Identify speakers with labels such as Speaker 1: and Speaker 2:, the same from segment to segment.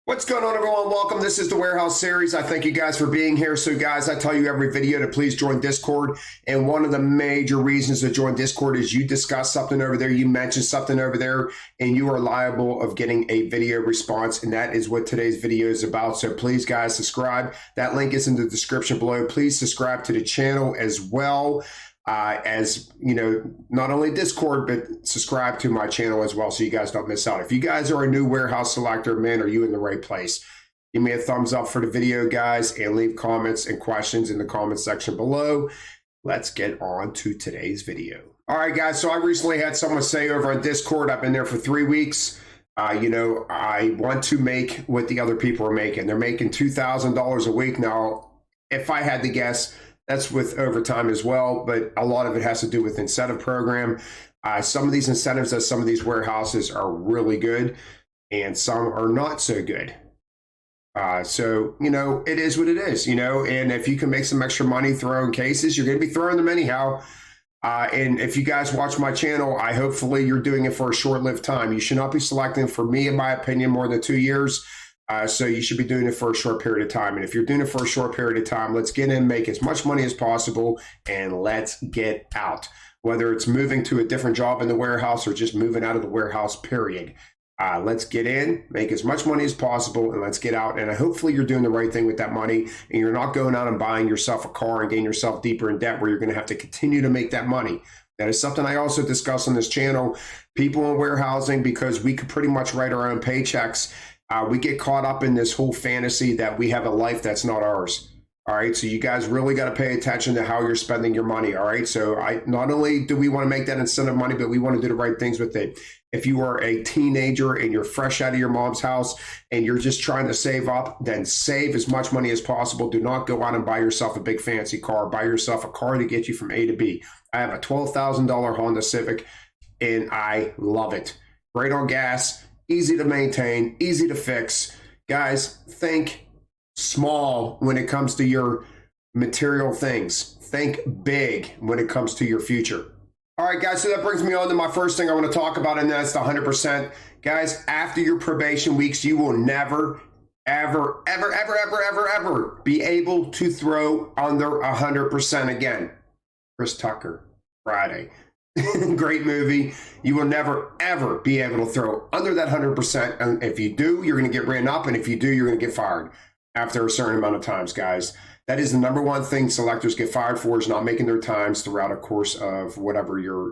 Speaker 1: What's going on, everyone? Welcome. This is the Warehouse Series. I thank you guys for being here. So, guys, I tell you every video to please join Discord. And one of the major reasons to join Discord is you discuss something over there, you mention something over there, and you are liable of getting a video response. And that is what today's video is about. So, please, guys, subscribe. That link is in the description below. Please subscribe to the channel as well. As you know, not only Discord, but subscribe to my channel as well so you guys don't miss out. If you guys are a new warehouse selector, man, are you in the right place? Give me a thumbs up for the video, guys, and leave comments and questions in the comment section below. Let's get on to today's video. All right, guys, so I recently had someone say over on Discord, I've been there for 3 weeks. I want to make what the other people are making. They're making $2,000 a week. Now, if I had to guess, that's with overtime as well, but a lot of it has to do with incentive program. Some of these incentives at some of these warehouses are really good, and some are not so good. So, it is what it is, and if you can make some extra money throwing cases, you're going to be throwing them anyhow. And if you guys watch my channel, hopefully you're doing it for a short-lived time. You should not be selecting, for me, in my opinion, more than 2 years. So you should be doing it for a short period of time. And if you're doing it for a short period of time, let's get in, make as much money as possible, and let's get out. Whether it's moving to a different job in the warehouse or just moving out of the warehouse, period. Let's get in, make as much money as possible, and let's get out. And hopefully you're doing the right thing with that money, and you're not going out and buying yourself a car and getting yourself deeper in debt where you're going to have to continue to make that money. That is something I also discuss on this channel. People in warehousing, because we could pretty much write our own paychecks, we get caught up in this whole fantasy that we have a life that's not ours. All right. So you guys really got to pay attention to how you're spending your money. All right. So not only do we want to make that incentive money, but we want to do the right things with it. If you are a teenager and you're fresh out of your mom's house and you're just trying to save up, then save as much money as possible. Do not go out and buy yourself a big fancy car. Buy yourself a car to get you from A to B. I have a $12,000 Honda Civic and I love it. Great on gas. Easy to maintain, easy to fix. Guys, think small when it comes to your material things. Think big when it comes to your future. All right, guys, so that brings me on to my first thing I want to talk about, and that's the 100%. Guys, after your probation weeks, you will never, ever, ever, ever, ever, ever, ever be able to throw under 100% again. Chris Tucker, Friday. Great movie. You will never, ever be able to throw under that 100%. And if you do, you're going to get written up. And if you do, you're going to get fired after a certain amount of times, guys. That is the number one thing selectors get fired for, is not making their times throughout a course of whatever your,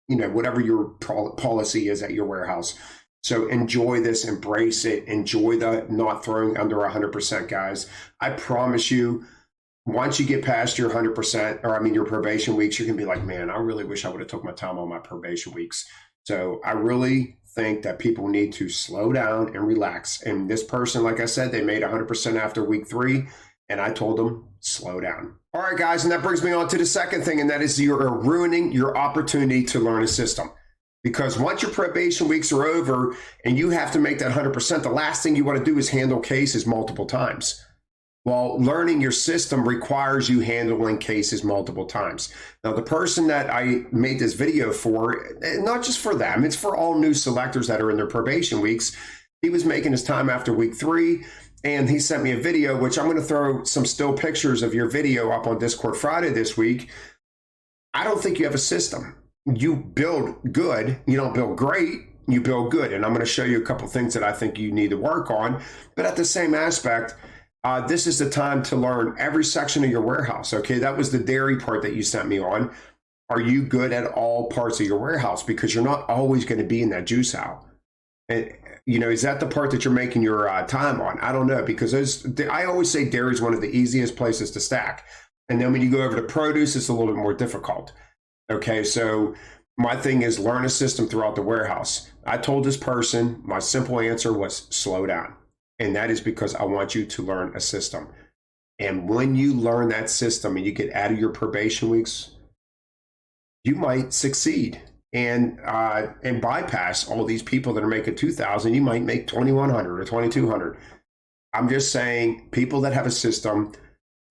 Speaker 1: whatever your policy is at your warehouse. So enjoy this, embrace it, enjoy the not throwing under 100%, guys. I promise you, once you get past your 100%, or your probation weeks, you're going to be like, man, I really wish I would have took my time on my probation weeks. So I really think that people need to slow down and relax. And this person, like I said, they made 100% after week 3. And I told them, slow down. All right, guys. And that brings me on to the second thing. And that is you're ruining your opportunity to learn a system. Because once your probation weeks are over and you have to make that 100%, the last thing you want to do is handle cases multiple times. Well, learning your system requires you handling cases multiple times. Now, the person that I made this video for, not just for them, it's for all new selectors that are in their probation weeks. He was making his time after week 3, and he sent me a video, which I'm going to throw some still pictures of your video up on Discord Friday this week. I don't think you have a system. You build good. You don't build great. You build good. And I'm going to show you a couple things that I think you need to work on. But at the same aspect, this is the time to learn every section of your warehouse. Okay, that was the dairy part that you sent me on. Are you good at all parts of your warehouse? Because you're not always going to be in that juice aisle. And, is that the part that you're making your time on? I don't know, because I always say dairy is one of the easiest places to stack. And then when you go over to produce, it's a little bit more difficult. Okay, so my thing is learn a system throughout the warehouse. I told this person, my simple answer was slow down. And that is because I want you to learn a system. And when you learn that system and you get out of your probation weeks, you might succeed and bypass all these people that are making 2,000. You might make 2,100 or 2,200. I'm just saying, people that have a system,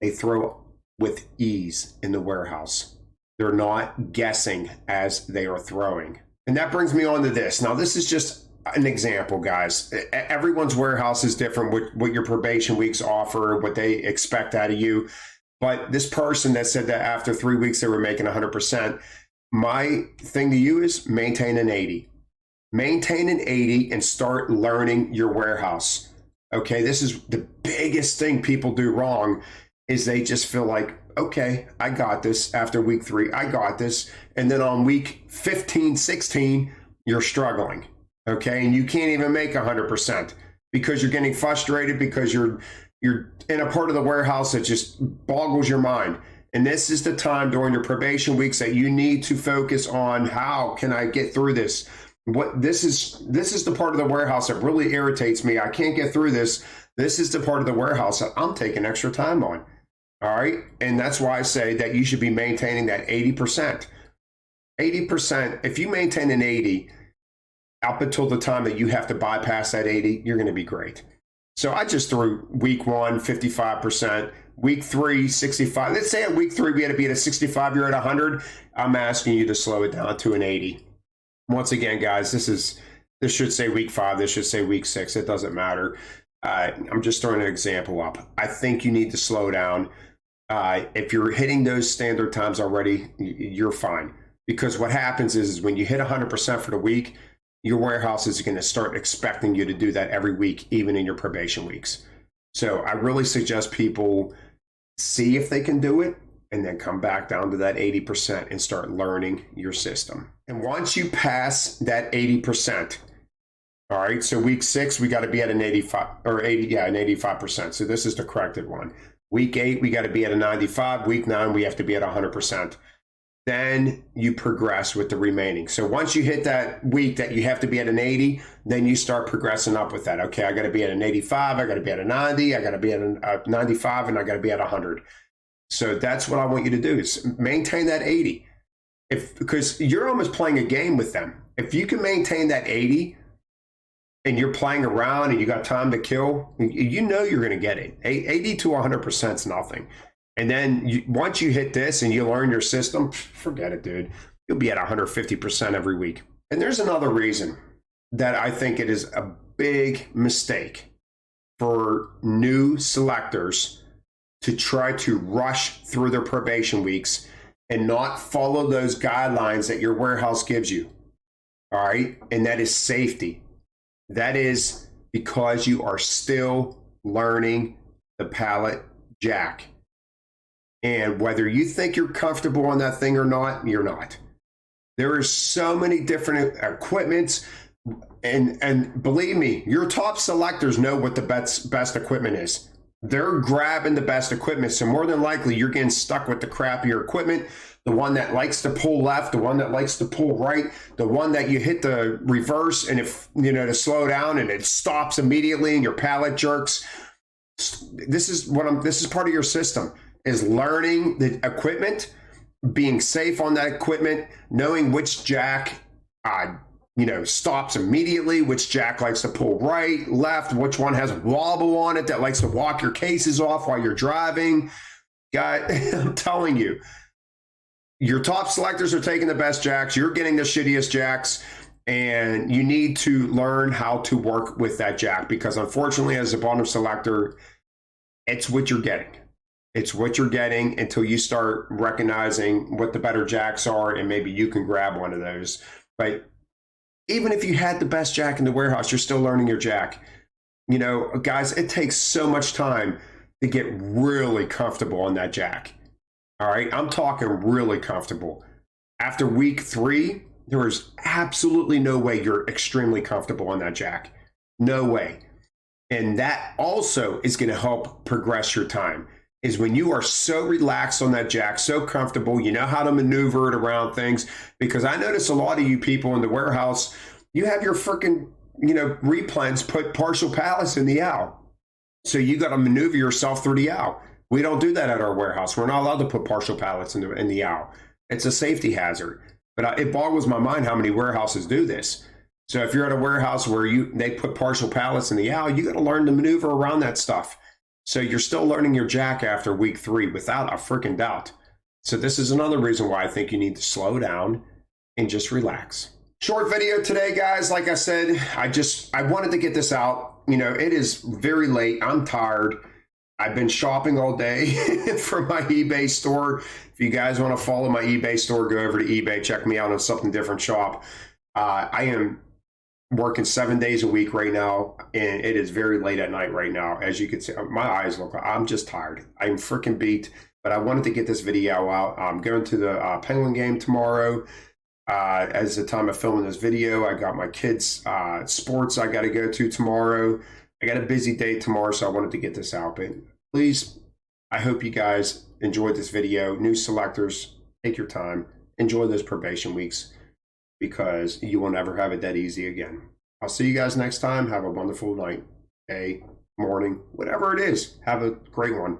Speaker 1: they throw with ease in the warehouse. They're not guessing as they are throwing. And that brings me on to this. Now, this is just an example, guys. Everyone's warehouse is different, what your probation weeks offer, what they expect out of you. But this person that said that after 3 weeks they were making 100%, my thing to you is maintain an 80. Maintain an 80 and start learning your warehouse. Okay, this is the biggest thing people do wrong is they just feel like, okay, I got this after week 3. I got this. And then on week 15, 16, you're struggling. Okay, and you can't even make 100% because you're getting frustrated because you're in a part of the warehouse that just boggles your mind. And this is the time during your probation weeks that you need to focus on how can I get through this? This is the part of the warehouse that really irritates me. I can't get through this. This is the part of the warehouse that I'm taking extra time on. All right. And that's why I say that you should be maintaining that 80%. 80%, if you maintain an 80 up until the time that you have to bypass that 80, you're going to be great. So I just threw week 1, 55%, week 3, 65. Let's say at week 3, we had to be at a 65, you're at 100. I'm asking you to slow it down to an 80. Once again, guys, this should say week 5, this should say week 6. It doesn't matter. I'm just throwing an example up. I think you need to slow down. If you're hitting those standard times already, you're fine. Because what happens is when you hit 100% for the week, your warehouse is going to start expecting you to do that every week, even in your probation weeks. So I really suggest people see if they can do it and then come back down to that 80% and start learning your system. And once you pass that 80%, all right, so week 6, we got to be at an 85 or 80, yeah, an 85%. So this is the corrected one. Week 8, we got to be at a 95. Week 9, we have to be at 100%. Then you progress with the remaining. So once you hit that week that you have to be at an 80, then you start progressing up with that. Okay, I got to be at an 85, I got to be at a 90, I got to be at a 95, and I got to be at 100. So that's what I want you to do is maintain that 80. Because you're almost playing a game with them. If you can maintain that 80 and you're playing around and you got time to kill, you know you're going to get it. 80 to 100% is nothing. And then once you hit this and you learn your system, forget it, dude. You'll be at 150% every week. And there's another reason that I think it is a big mistake for new selectors to try to rush through their probation weeks and not follow those guidelines that your warehouse gives you. All right. And that is safety. That is because you are still learning the pallet jack. And whether you think you're comfortable on that thing or not, you're not. There are so many different equipments. And believe me, your top selectors know what the best equipment is. They're grabbing the best equipment. So more than likely, you're getting stuck with the crappier equipment, the one that likes to pull left, the one that likes to pull right, the one that you hit the reverse and if to slow down and it stops immediately and your pallet jerks. This is part of your system. Is learning the equipment, being safe on that equipment, knowing which jack, stops immediately, which jack likes to pull right, left, which one has a wobble on it that likes to walk your cases off while you're driving. Guy, I'm telling you, your top selectors are taking the best jacks. You're getting the shittiest jacks, and you need to learn how to work with that jack because unfortunately, as a bottom selector, it's what you're getting. It's what you're getting until you start recognizing what the better jacks are, and maybe you can grab one of those. But even if you had the best jack in the warehouse, you're still learning your jack. Guys, it takes so much time to get really comfortable on that jack. All right, I'm talking really comfortable. After week 3, there is absolutely no way you're extremely comfortable on that jack. No way. And that also is going to help progress your time. Is when you are so relaxed on that jack, so comfortable, you know how to maneuver it around things. Because I notice a lot of you people in the warehouse, you have your freaking, replens put partial pallets in the aisle. So you got to maneuver yourself through the aisle. We don't do that at our warehouse. We're not allowed to put partial pallets in the aisle. It's a safety hazard. But it boggles my mind how many warehouses do this. So if you're at a warehouse where they put partial pallets in the aisle, you got to learn to maneuver around that stuff. So you're still learning your jack after week 3 without a freaking doubt. So this is another reason why I think you need to slow down and just relax. Short video today, guys. Like I said, I wanted to get this out. You know, it is very late. I'm tired. I've been shopping all day for my eBay store. If you guys want to follow my eBay store, go over to eBay, check me out on Something Different Shop. I am working 7 days a week right now, and it is very late at night right now. As you can see, my eyes look, I'm just tired. I'm freaking beat, but I wanted to get this video out. I'm going to the Penguin game tomorrow. As the time of filming this video, I got my kids' sports I got to go to tomorrow. I got a busy day tomorrow, so I wanted to get this out. But please, I hope you guys enjoyed this video. New selectors, take your time. Enjoy those probation weeks because you will never have it that easy again. I'll see you guys next time. Have a wonderful night, day, morning, whatever it is. Have a great one.